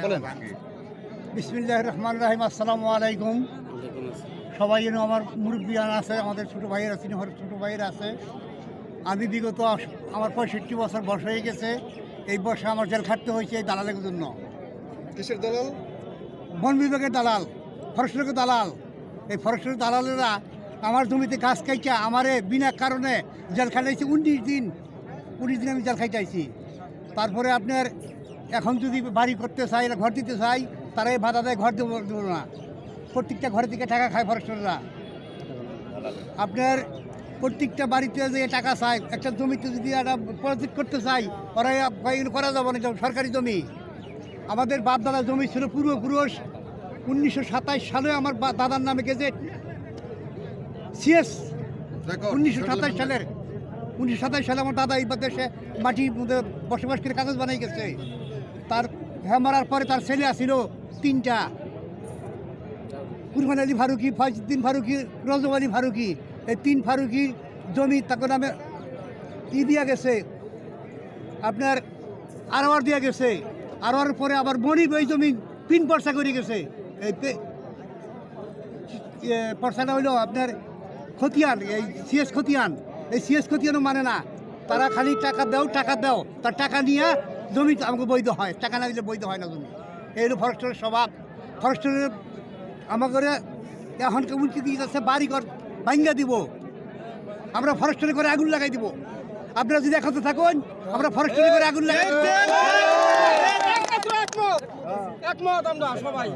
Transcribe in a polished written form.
বলেন। বিসমিল্লাহির রহমানির রহিম। আসসালামু আলাইকুম। সবাই যেন আমার মুরব্বিয়ান আছে, আমাদের ছোটো ভাইয়ের আছে, ছোটো ভাইয়ের আছে। আমি বিগত আমার 65 বছর বয়স হয়ে গেছে। এই বর্ষে আমার জেল খাটতে হয়েছে এই দালালের জন্য। কিসের দালাল? বন বিভাগের দালাল, ফরেস্টের দালাল। এই ফরেস্টের দালালেরা আমার জমিতে গাছ খাইছে, আমারে বিনা কারণে জেল খাটাইছে 19 দিন। 19 দিন আমি জেল খাইটাইছি। তারপরে আপনার এখন যদি বাড়ি করতে চাই, ঘর দিতে চাই, তারাই বাধা দেয়, ঘর দেবো না। প্রত্যেকটা ঘরের থেকে টাকা খায় ফরেস্টাররা। আপনার প্রত্যেকটা বাড়িতে যে টাকা চাই, একটা জমিতে যদি একটা প্রজেক্ট করতে চাই, ওরা করা যাবে না, সরকারি জমি। আমাদের বাপ দাদার জমি ছিল পূর্বপুরুষ 1927 সালে আমার দাদার নামে গেজেট সিএস 1927 সালের 1927 সালে আমার দাদা এই দেশে মাটির মধ্যে বসবাস করে কাগজ বানাই গেছে। তার মারার পরে তার ছেলে আসছিল 3টা, কুরবান আলী ফারুকি, ফয়জুদ্দিন ফারুকি, রজব আলী ফারুকি। এই 3 ফারুকি জমি তাকে নামে দিয়া গেছে, আপনার আরওয়ার দিয়া গেছে। আরওয়ার পরে আবার মনিব এই জমি 3 পর্সা করে গেছে। এই পর্সাটা হইল আপনার খতিয়ান, এই সিএস খতিয়ান। এই সিএস খতিয়ানও মানে না, তারা খালি টাকা দাও, তার টাকা নিয়ে জমি আমাকে বৈধ হয়, টাকা না দিলে বৈধ হয় না জমি। এই হলো ফরেস্টের স্বভাব। ফরেস্টের আমাকে এখন কেমন কি দিয়েছে, বাড়ি ঘর ভাঙ্গা দিব, আমরা ফরেস্টের করে আগুন লাগাই দিব। আপনারা যদি এখানে থাকুন, আমরা ফরেস্টের করে আগুন লাগাই একমত আমরা সবাই।